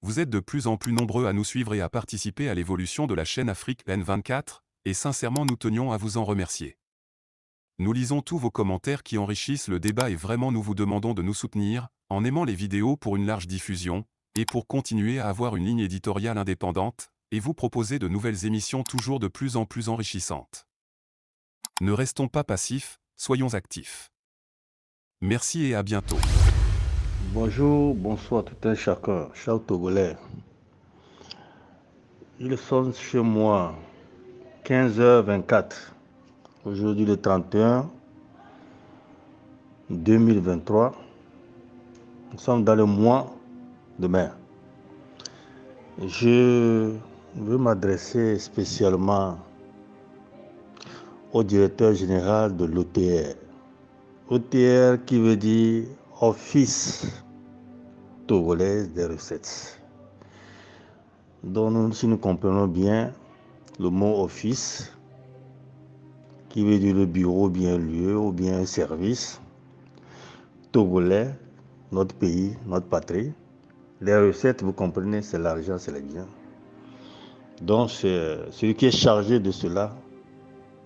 Vous êtes de plus en plus nombreux à nous suivre et à participer à l'évolution de la chaîne Afrique N24, et sincèrement nous tenions à vous en remercier. Nous lisons tous vos commentaires qui enrichissent le débat et vraiment nous vous demandons de nous soutenir, en aimant les vidéos pour une large diffusion, et pour continuer à avoir une ligne éditoriale indépendante, et vous proposer de nouvelles émissions toujours de plus en plus enrichissantes. Ne restons pas passifs, soyons actifs. Merci et à bientôt. Bonjour, bonsoir tout un chacun, chers Togolais. Il sonne chez moi 15h24, aujourd'hui le 31 2023. Nous sommes dans le mois de mai. Je veux m'adresser spécialement au directeur général de l'OTR. OTR qui veut dire Office Togolaise des recettes. Donc si nous comprenons bien le mot office, qui veut dire le bureau, ou bien lieu, ou bien un service, togolais, notre pays, notre patrie. Les recettes, vous comprenez, c'est l'argent, c'est les biens. Donc celui qui est chargé de cela,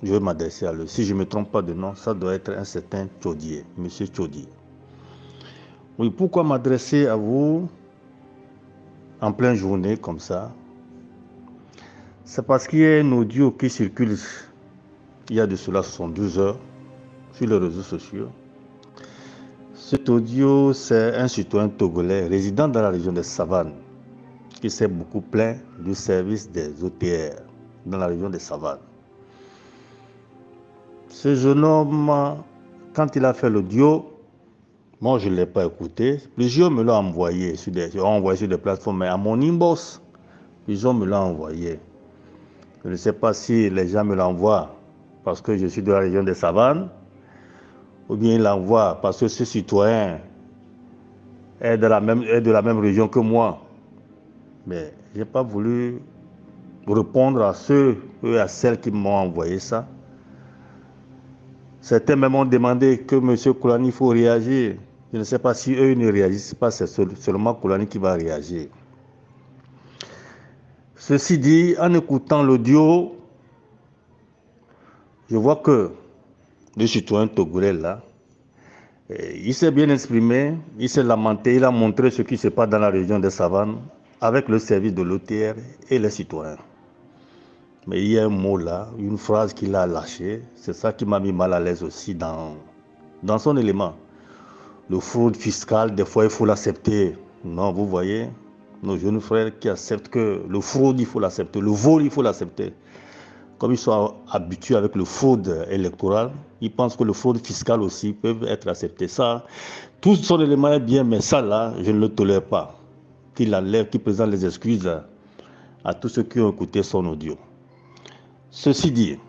je vais m'adresser à lui. Si je ne me trompe pas de nom, ça doit être un certain Chaudier, monsieur Chaudier. Oui, pourquoi m'adresser à vous en pleine journée comme ça? C'est parce qu'il y a un audio qui circule il y a de cela 72 heures sur les réseaux sociaux. Cet audio, c'est un citoyen togolais résidant dans la région des Savanes qui s'est beaucoup plaint du service des OTR dans la région des Savanes. Ce jeune homme, quand il a fait l'audio, moi je ne l'ai pas écouté. Plusieurs me l'ont envoyé sur des plateformes, mais à mon inbox, plusieurs me l'ont envoyé. Je ne sais pas si les gens me l'envoient parce que je suis de la région des Savanes, ou bien ils l'envoient parce que ce citoyen est de la même région que moi. Mais je n'ai pas voulu répondre à ceux et à celles qui m'ont envoyé ça. Certains même m'ont demandé que M. Koulani, il faut réagir. Je ne sais pas si eux ne réagissent pas, c'est seulement Koulani qui va réagir. Ceci dit, en écoutant l'audio, je vois que le citoyen togolais là, il s'est bien exprimé, il s'est lamenté, il a montré ce qui se passe dans la région des Savanes avec le service de l'OTR et les citoyens. Mais il y a un mot là, une phrase qu'il a lâchée, c'est ça qui m'a mis mal à l'aise aussi dans son élément. Le fraude fiscale, des fois il faut l'accepter. Non, vous voyez, nos jeunes frères qui acceptent que le fraude, il faut l'accepter, le vol, il faut l'accepter. Comme ils sont habitués avec le fraude électoral, ils pensent que le fraude fiscal aussi peut être accepté. Ça, tout son élément est bien, mais ça là, je ne le tolère pas. Qu'il enlève, qu'il présente les excuses à tous ceux qui ont écouté son audio. Ceci dit,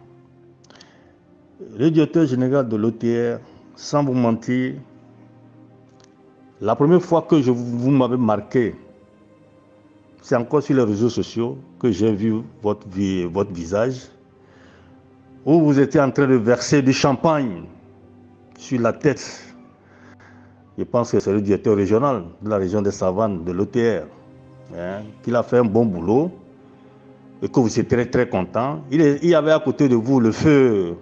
le directeur général de l'OTR, sans vous mentir, la première fois que vous m'avez marqué, c'est encore sur les réseaux sociaux que j'ai vu votre visage, où vous étiez en train de verser du champagne sur la tête. Je pense que c'est le directeur régional de la région des Savanes, de l'OTR, qu'il a fait un bon boulot et que vous étiez très très content. Il y avait à côté de vous le feu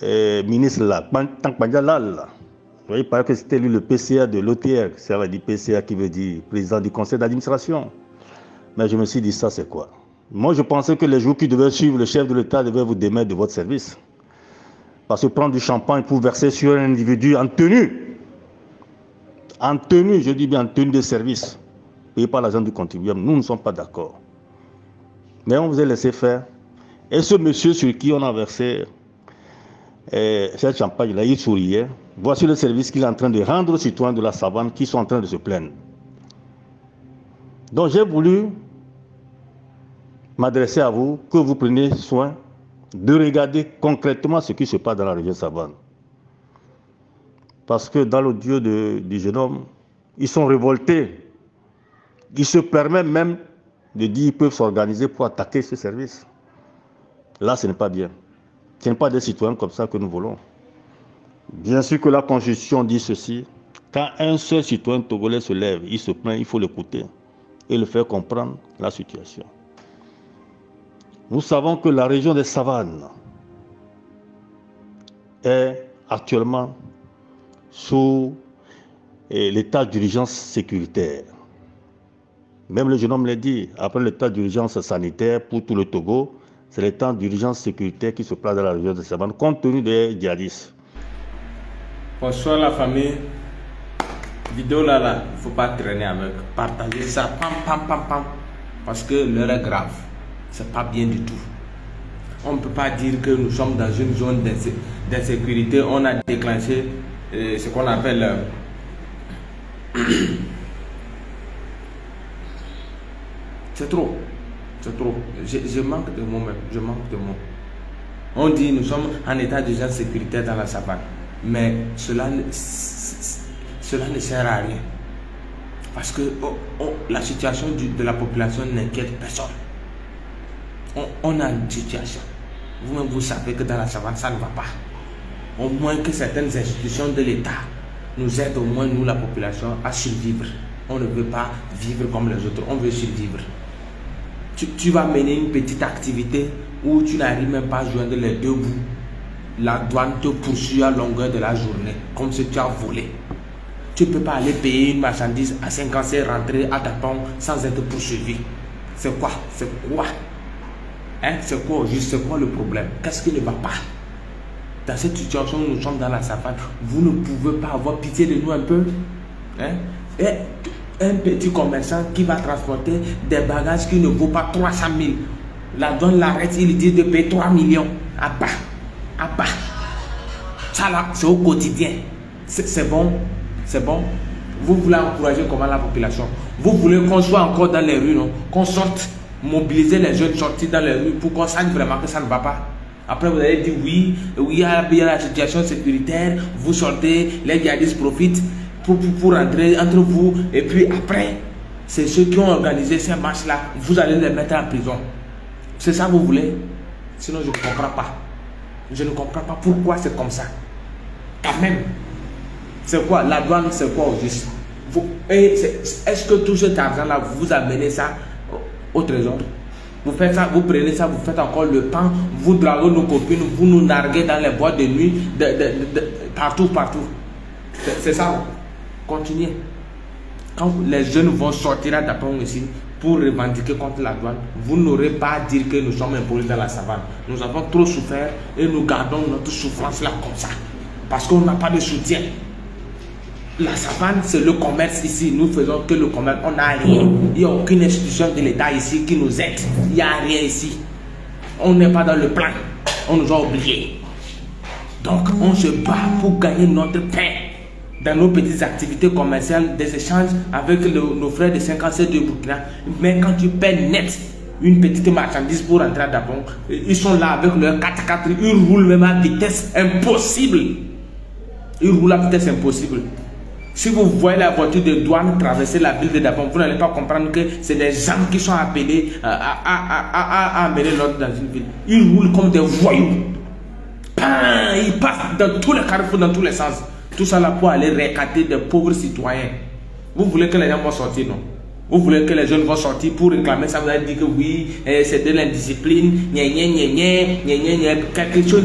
ministre là, Tank Pandjalal. Il paraît que c'était lui le PCA de l'OTR, ça veut dire PCA qui veut dire président du conseil d'administration. Mais je me suis dit, ça c'est quoi? Moi je pensais que les jours qui devaient suivre, le chef de l'État devait vous démettre de votre service. Parce que prendre du champagne pour verser sur un individu en tenue, je dis bien en tenue de service, payé par l'argent du contribuable, nous ne sommes pas d'accord. Mais on vous a laissé faire. Et ce monsieur sur qui on a versé cette champagne-là, il souriait. Voici le service qu'il est en train de rendre aux citoyens de la Savane qui sont en train de se plaindre. Donc j'ai voulu m'adresser à vous, que vous preniez soin de regarder concrètement ce qui se passe dans la région Savane. Parce que dans l'audio du jeune homme, ils sont révoltés. Ils se permettent même de dire qu'ils peuvent s'organiser pour attaquer ce service. Là, ce n'est pas bien. Ce n'est pas des citoyens comme ça que nous voulons. Bien sûr que la Constitution dit ceci. Quand un seul citoyen togolais se lève, il se plaint, il faut l'écouter. et le faire comprendre la situation. Nous savons que la région des savanes est actuellement sous l'état d'urgence sécuritaire. Même le jeune homme l'a dit, après l'état d'urgence sanitaire pour tout le Togo, c'est l'état d'urgence sécuritaire qui se place dans la région des savanes, compte tenu des djihadistes. Bonsoir la famille. Vidéo là, il ne faut pas traîner avec. Partagez ça, pam. Parce que l'heure est grave. C'est pas bien du tout. On ne peut pas dire que nous sommes dans une zone d'insécurité. On a déclenché ce qu'on appelle... C'est trop. C'est trop. Je manque de mots même. Je manque de mots. On dit nous sommes en état d'urgence sécuritaire dans la savane. Mais cela ne sert à rien. Parce que la situation de la population n'inquiète personne. On a une situation. Vous-même, vous savez que dans la savane, ça ne va pas. Au moins que certaines institutions de l'État nous aident, au moins nous, la population, à survivre. On ne veut pas vivre comme les autres, on veut survivre. Tu vas mener une petite activité où tu n'arrives même pas à joindre les deux bouts. La douane te poursuit à longueur de la journée, comme si tu as volé. Tu ne peux pas aller payer une marchandise à 50 cents, rentrer à Dapong sans être poursuivi. C'est quoi? C'est quoi? Hein? C'est quoi juste? C'est quoi le problème? Qu'est-ce qui ne va pas? Dans cette situation où nous sommes dans la savane, vous ne pouvez pas avoir pitié de nous un peu? Hein? Et un petit commerçant qui va transporter des bagages qui ne vaut pas 300 000. La douane l'arrête, il dit de payer 3 millions. À bas. Ça là, c'est au quotidien. C'est bon. C'est bon. Vous voulez encourager comment la population? Vous voulez qu'on soit encore dans les rues, non? Qu'on sorte, mobiliser les jeunes sortis dans les rues pour qu'on sache vraiment que ça ne va pas. Après, vous allez dire oui, il y a la situation sécuritaire, vous sortez, les djihadistes profitent pour rentrer entre vous. Et puis après, c'est ceux qui ont organisé ces marches-là, vous allez les mettre en prison. C'est ça que vous voulez? Sinon, je ne comprends pas. Je ne comprends pas pourquoi c'est comme ça. Quand même. C'est quoi? La douane, c'est quoi au juste? Est-ce que tout cet argent-là, vous amenez ça au trésor? Vous faites ça, vous prenez ça, vous faites encore le pain, vous draguez nos copines, vous nous narguez dans les boîtes de nuit, partout. C'est ça. Continuez. Quand les jeunes vont sortir à Dapong ici pour revendiquer contre la douane, vous n'aurez pas à dire que nous sommes imposés dans la savane. Nous avons trop souffert et nous gardons notre souffrance là comme ça. Parce qu'on n'a pas de soutien. La savane, c'est le commerce ici. Nous faisons que le commerce. On n'a rien. Il n'y a aucune institution de l'État ici qui nous aide. Il n'y a rien ici. On n'est pas dans le plan. On nous a oubliés. Donc, on se bat pour gagner notre pain dans nos petites activités commerciales, des échanges avec nos frères de 57 de Burkina. Mais quand tu paies net une petite marchandise pour rentrer à Dapong, ils sont là avec leur 4x4. Ils roulent même à vitesse impossible. Ils roulent à vitesse impossible. Si vous voyez la voiture de douane traverser la ville de Dapong, vous n'allez pas comprendre que c'est des gens qui sont appelés à amener l'ordre dans une ville. Ils roulent comme des voyous. Ils passent dans tous les carrefours, dans tous les sens. Tout ça là pour aller récater des pauvres citoyens. Vous voulez que les gens vont sortir, non? Vous voulez que les jeunes vont sortir pour réclamer ça? Vous allez dire que oui, c'est de l'indiscipline. Quelque chose,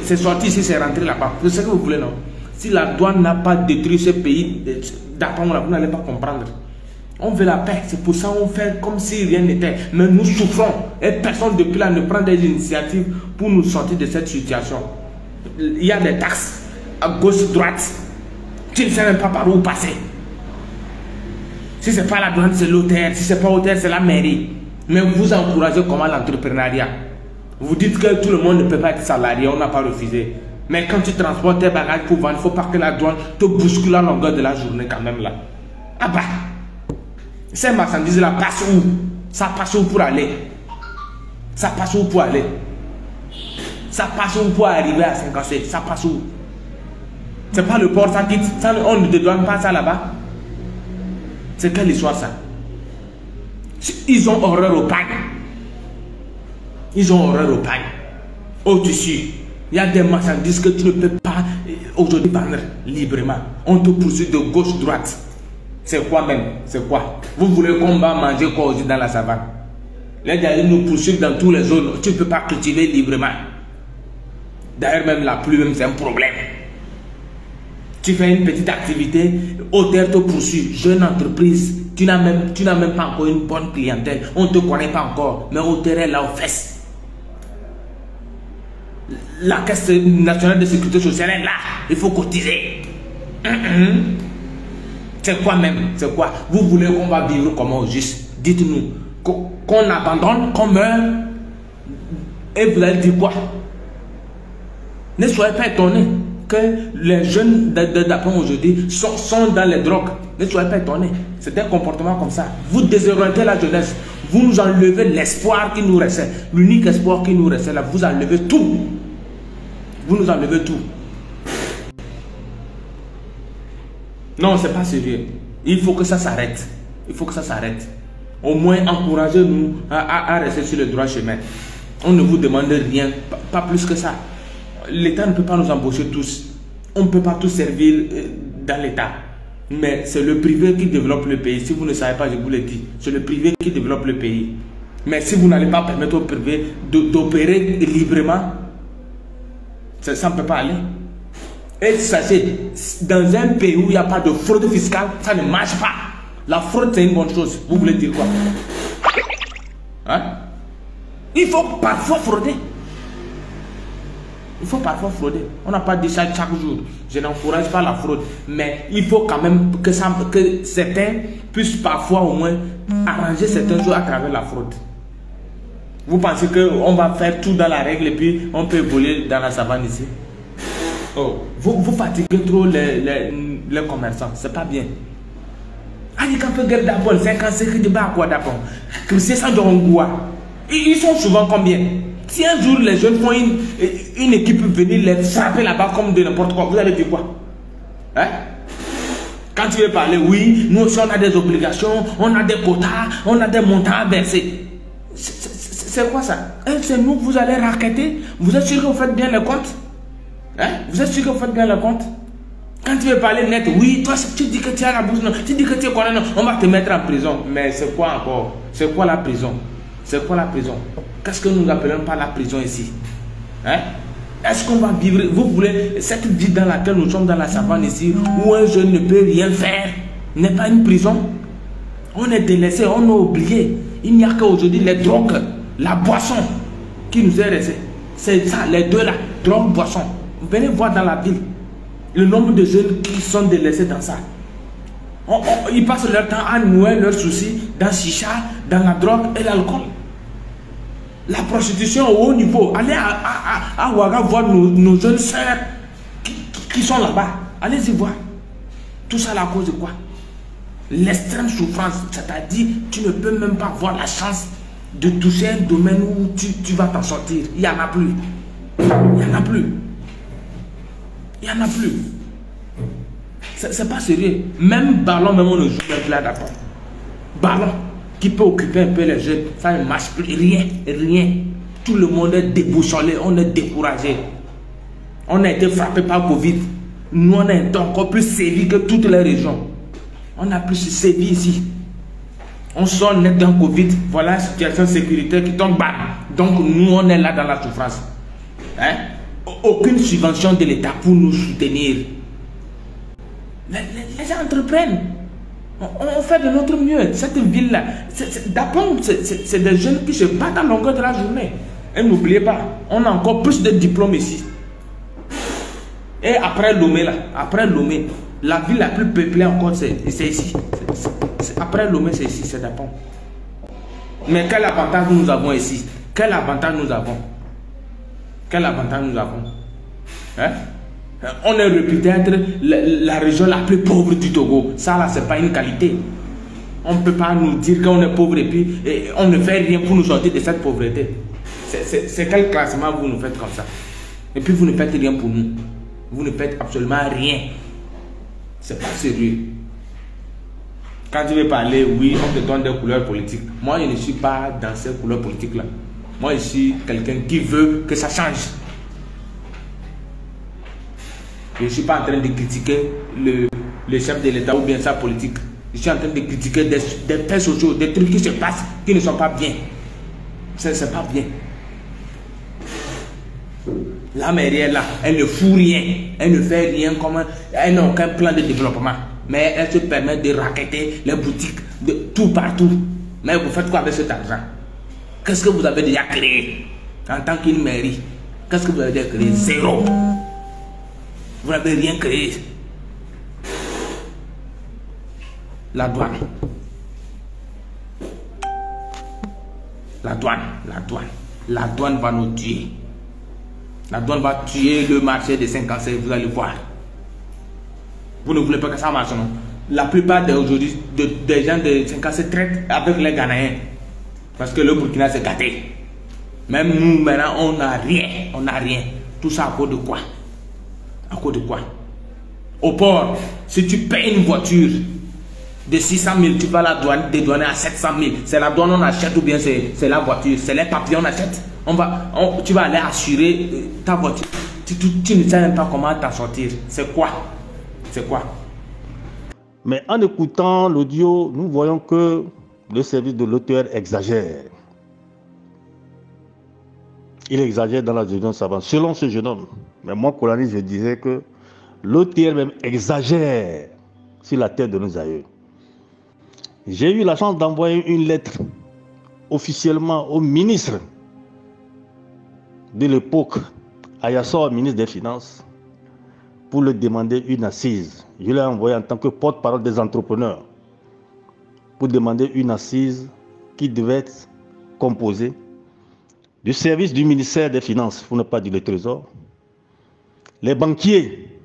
c'est sorti ici, c'est rentré là-bas. C'est ce que vous voulez, non? Si la douane n'a pas détruit ce pays, vous n'allez pas comprendre. On veut la paix, c'est pour ça qu'on fait comme si rien n'était. Mais nous souffrons et personne depuis là ne prend des initiatives pour nous sortir de cette situation. Il y a des taxes à gauche, droite. Tu ne sais même pas par où passer. Si ce n'est pas la douane, c'est l'hôtel. Si ce n'est pas l'hôtel, c'est la mairie. Mais vous encouragez comment l'entrepreneuriat? Vous dites que tout le monde ne peut pas être salarié, on n'a pas refusé. Mais quand tu transportes tes bagages pour vendre, il ne faut pas que la douane te bouscule à longueur de la journée quand même là. Ah bah, ces marchandises-là passent où? Ça passe où pour aller? Ça passe où pour aller? Ça passe où pour arriver à Saint-Cassé? Ça passe où? C'est pas le port, ça quitte. Ça, on ne te donne pas ça là-bas. C'est quelle histoire ça? Ils ont horreur au pain. Ils ont horreur au pain. Au tissu. Il y a des marchandises que tu ne peux pas aujourd'hui vendre librement. On te poursuit de gauche-droite. C'est quoi même? C'est quoi? Vous voulez qu'on va manger quoi aujourd'hui dans la savane? Les gens nous poursuivent dans toutes les zones. Tu ne peux pas cultiver librement. D'ailleurs, même la pluie, même c'est un problème. Tu fais une petite activité, hôtel te poursuit, jeune entreprise, tu n'as même pas encore une bonne clientèle, on ne te connaît pas encore, mais hôtel est là aux fesses. La Caisse nationale de sécurité sociale est là, il faut cotiser. C'est quoi même? C'est quoi? Vous voulez qu'on va vivre comment juste? Dites-nous, qu'on abandonne, qu'on meurt, et vous allez dire quoi? Ne soyez pas étonnés que les jeunes d'après aujourd'hui sont dans les drogues. Ne soyez pas étonnés. C'est un comportement comme ça. Vous désorientez la jeunesse. Vous nous enlevez l'espoir qui nous restait. L'unique espoir qui nous restait là, vous enlevez tout. Vous nous enlevez tout. Non, c'est pas sérieux. Il faut que ça s'arrête. Il faut que ça s'arrête. Au moins, encouragez-nous à rester sur le droit chemin. On ne vous demande rien, pas plus que ça. L'État ne peut pas nous embaucher tous. On ne peut pas tous servir dans l'État. Mais c'est le privé qui développe le pays. Si vous ne savez pas, je vous le dis. C'est le privé qui développe le pays. Mais si vous n'allez pas permettre au privé d'opérer librement, ça ne peut pas aller. Et sachez, dans un pays où il n'y a pas de fraude fiscale, ça ne marche pas. La fraude, c'est une bonne chose. Vous voulez dire quoi? Hein? Il faut parfois frauder. Il faut parfois frauder. On n'a pas dit ça chaque jour. Je n'encourage pas la fraude. Mais il faut quand même que certains puissent parfois au moins arranger certaines choses à travers la fraude. Vous pensez qu'on va faire tout dans la règle et puis on peut voler dans la savane ici? Oh, vous fatiguez trop les commerçants. C'est pas bien. Ils sont souvent combien? Si un jour les jeunes font une équipe venir les frapper là-bas comme de n'importe quoi, vous allez dire quoi? Hein? Quand tu veux parler, oui, nous aussi on a des obligations, on a des quotas, on a des montants à verser. C'est quoi ça? C'est nous que vous allez raqueter? Vous êtes sûr que vous faites bien le compte? Hein? Vous êtes sûr que vous faites bien le compte? Quand tu veux parler net, oui, toi tu dis que tu as la bouche, non, tu dis que tu es condamné, on va te mettre en prison. Mais c'est quoi encore? C'est quoi la prison? C'est quoi la prison? Qu'est-ce que nous appelons par la prison ici? Hein? Est-ce qu'on va vivre, vous voulez, cette vie dans laquelle nous sommes dans la savane ici, où un jeune ne peut rien faire, n'est pas une prison? On est délaissé, on a oublié. Il n'y a qu'aujourd'hui les drogues, la boisson qui nous est restée. C'est ça, les deux là, drogue, boisson. Vous venez voir dans la ville le nombre de jeunes qui sont délaissés dans ça. Ils passent leur temps à nouer leurs soucis dans chicha, dans la drogue et l'alcool. La prostitution au haut niveau. Allez à Ouaga voir nos jeunes sœurs qui sont là-bas. Allez-y voir. Tout ça à la cause de quoi? L'extrême souffrance. C'est-à-dire, tu ne peux même pas avoir la chance de toucher un domaine où tu vas t'en sortir. Il n'y en a plus. Il n'y en a plus. Il n'y en a plus. C'est pas sérieux. Même ballon, même on ne joue même là d'accord. Ballon qui peut occuper un peu les jeunes, ça ne marche plus. Rien, rien. Tout le monde est déboucholé, on est découragé. On a été frappé par Covid. Nous, on a été encore plus sévis que toutes les régions. On a plus sévi ici. On sort net d'un Covid. Voilà la situation sécuritaire qui tombe bas. Donc, nous, on est là dans la souffrance. Hein? Aucune subvention de l'État pour nous soutenir. Les gens entreprennent. On fait de notre mieux. Cette ville-là, d'abord, c'est des jeunes qui se battent à longueur de la journée. Et n'oubliez pas, on a encore plus de diplômes ici. Et après Lomé, là, après Lomé, la ville la plus peuplée encore, c'est ici. Après Lomé, c'est ici, c'est d'abord. Mais quel avantage nous avons ici? Quel avantage nous avons? Quel avantage nous avons? Hein? On est réputé être la région la plus pauvre du Togo. Ça là, c'est pas une qualité. On ne peut pas nous dire qu'on est pauvre et puis on ne fait rien pour nous sortir de cette pauvreté. C'est quel classement vous nous faites comme ça? Et puis vous ne faites rien pour nous. Vous ne faites absolument rien. C'est pas sérieux. Quand tu veux parler, oui, on te donne des couleurs politiques. Moi, je ne suis pas dans ces couleurs politiques-là. Moi, je suis quelqu'un qui veut que ça change. Je ne suis pas en train de critiquer le chef de l'État ou bien sa politique. Je suis en train de critiquer des faits sociaux, des trucs qui se passent, qui ne sont pas bien. C'est pas bien. La mairie est là, elle ne fout rien, elle ne fait rien comme elle n'a aucun plan de développement. Mais elle se permet de racketter les boutiques de tout partout. Mais vous faites quoi avec cet argent? Qu'est-ce que vous avez déjà créé en tant qu'une mairie? Qu'est-ce que vous avez déjà créé? Zéro. Vous n'avez rien créé. La douane. La douane, la douane. La douane va nous tuer. La douane va tuer le marché des 56, vous allez voir. Vous ne voulez pas que ça marche, non? La plupart d'aujourd'hui, des gens de 56 traitent avec les Ghanéens. Parce que le Burkina s'est gâté. Même nous, maintenant, on n'a rien. On n'a rien. Tout ça à cause de quoi? À cause de quoi? Au port, si tu payes une voiture de 600 000, tu vas la dédouaner à 700 000. C'est la douane on achète ou bien c'est la voiture? C'est les papiers on achète. Tu vas aller assurer ta voiture. Tu ne sais même pas comment t'en sortir. C'est quoi? C'est quoi? Mais en écoutant l'audio, nous voyons que le service de l'auteur exagère. Il exagère dans la gestion savante, selon ce jeune homme. Mais moi, Kolani, je dirais que l'auteur même exagère sur la terre de nos aïeux. J'ai eu la chance d'envoyer une lettre officiellement au ministre de l'époque, Ayassor, ministre des Finances, pour lui demander une assise. Je l'ai envoyé en tant que porte-parole des entrepreneurs pour demander une assise qui devait être composée du service du ministère des Finances, pour ne pas dire le Trésor, les banquiers,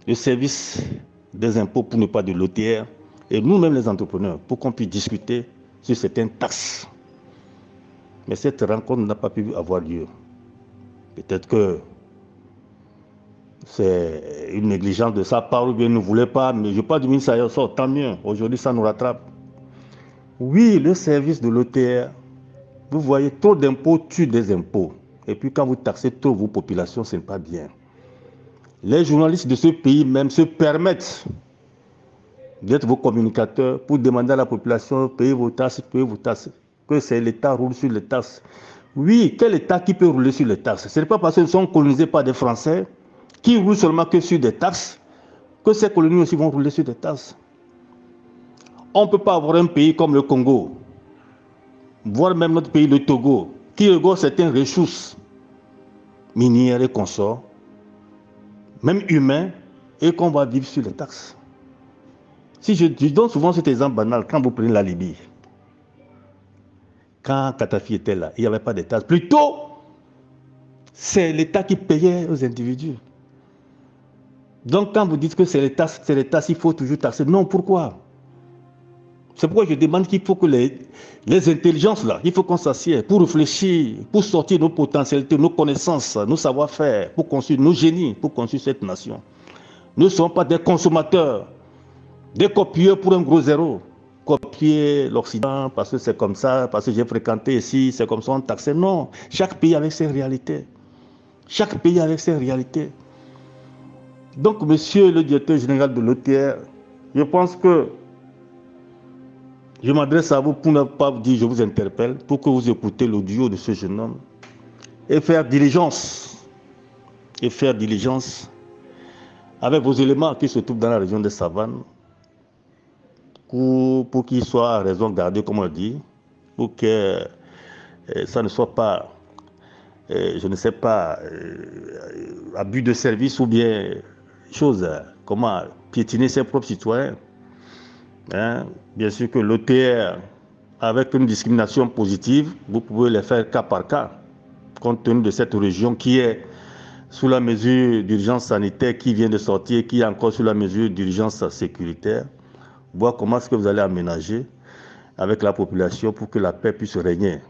le service des impôts, pour ne pas dire l'OTR, et nous-mêmes les entrepreneurs, pour qu'on puisse discuter sur certaines taxes. Mais cette rencontre n'a pas pu avoir lieu. Peut-être que c'est une négligence de sa part, ou bien il ne voulait pas, mais je parle du ministre Ayassor, tant mieux, aujourd'hui ça nous rattrape. Oui, le service de l'OTR, vous voyez, trop d'impôts tue des impôts. Et puis quand vous taxez trop vos populations, ce n'est pas bien. Les journalistes de ce pays même se permettent d'être vos communicateurs pour demander à la population, payez vos taxes, que c'est l'État roule sur les taxes. Oui, quel État qui peut rouler sur les taxes? Ce n'est pas parce qu'ils sont colonisés par des Français qui roulent seulement que sur des taxes, que ces colonies aussi vont rouler sur des taxes. On ne peut pas avoir un pays comme le Congo, voire même notre pays, le Togo, qui regorge certaines ressources minières et consorts, même humains, et qu'on va vivre sur les taxes. Si je donne souvent cet exemple banal, quand vous prenez la Libye, quand Kadhafi était là, il n'y avait pas de taxes. Plutôt, c'est l'État qui payait aux individus. Donc quand vous dites que c'est l'État, il faut toujours taxer. Non, pourquoi? C'est pourquoi je demande qu'il faut que les intelligences là, il faut qu'on s'assied pour réfléchir, pour sortir nos potentialités, nos connaissances, nos savoir-faire, pour construire nos génies, pour construire cette nation. Nous ne sommes pas des consommateurs, des copieurs pour un gros zéro. Copier l'Occident parce que c'est comme ça, parce que j'ai fréquenté ici, c'est comme ça, on taxe. Non, chaque pays avec ses réalités. Chaque pays avec ses réalités. Donc, monsieur le directeur général de l'OTR, je pense que je m'adresse à vous pour ne pas vous dire je vous interpelle, pour que vous écoutez l'audio de ce jeune homme et faire diligence. Et faire diligence avec vos éléments qui se trouvent dans la région des savanes pour qu'ils soient à raison gardés, comme on dit, pour que ça ne soit pas, je ne sais pas, abus de service ou bien chose, comment piétiner ses propres citoyens. Hein? Bien sûr que l'OTR, avec une discrimination positive, vous pouvez les faire cas par cas, compte tenu de cette région qui est sous la mesure d'urgence sanitaire, qui vient de sortir, qui est encore sous la mesure d'urgence sécuritaire. Voir comment est-ce que vous allez aménager avec la population pour que la paix puisse régner.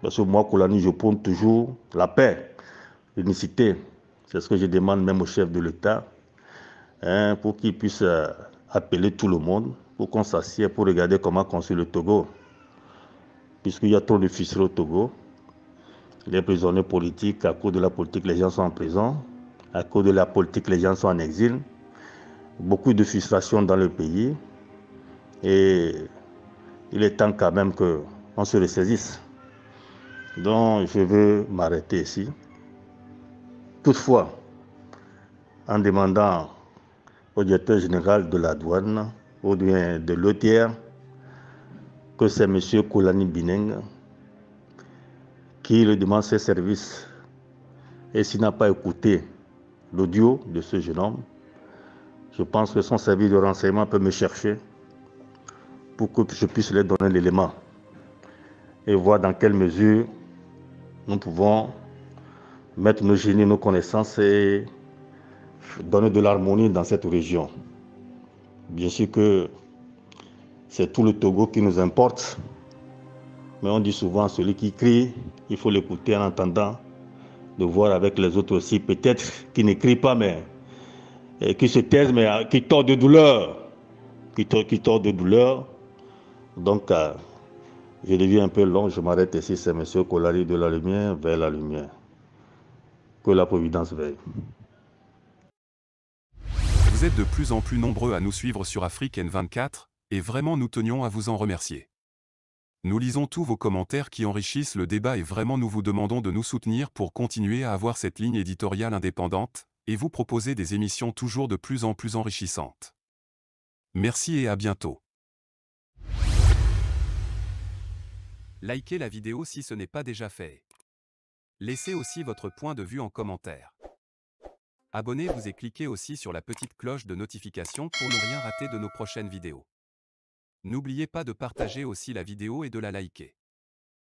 Parce que moi, Kolani, je prône toujours la paix, l'unicité. C'est ce que je demande même au chef de l'État, hein, pour qu'il puisse appeler tout le monde, pour qu'on s'assied, pour regarder comment construire le Togo. Puisqu'il y a trop de ficelés au Togo. Les prisonniers politiques, à cause de la politique, les gens sont en prison. À cause de la politique, les gens sont en exil. Beaucoup de frustration dans le pays. Et il est temps quand même qu'on se ressaisisse. Donc je veux m'arrêter ici. Toutefois, en demandant au directeur général de la douane ou bien de l'OTR que c'est M. Koulani Bineng qui lui demande ses services. Et s'il n'a pas écouté l'audio de ce jeune homme, je pense que son service de renseignement peut me chercher pour que je puisse lui donner l'élément et voir dans quelle mesure nous pouvons mettre nos génies, nos connaissances et donner de l'harmonie dans cette région. Bien sûr que c'est tout le Togo qui nous importe, mais on dit souvent celui qui crie, il faut l'écouter en entendant, de voir avec les autres aussi, peut-être qui ne crient pas, mais qui se taisent, mais qui tordent de douleur. Qui tordent de douleur. Donc, je deviens un peu long, je m'arrête ici, c'est M. Kolari de la lumière vers la lumière. Que la Providence veille. Vous êtes de plus en plus nombreux à nous suivre sur Afrique N24, et vraiment nous tenions à vous en remercier. Nous lisons tous vos commentaires qui enrichissent le débat et vraiment nous vous demandons de nous soutenir pour continuer à avoir cette ligne éditoriale indépendante, et vous proposer des émissions toujours de plus en plus enrichissantes. Merci et à bientôt. Likez la vidéo si ce n'est pas déjà fait. Laissez aussi votre point de vue en commentaire. Abonnez-vous et cliquez aussi sur la petite cloche de notification pour ne rien rater de nos prochaines vidéos. N'oubliez pas de partager aussi la vidéo et de la liker.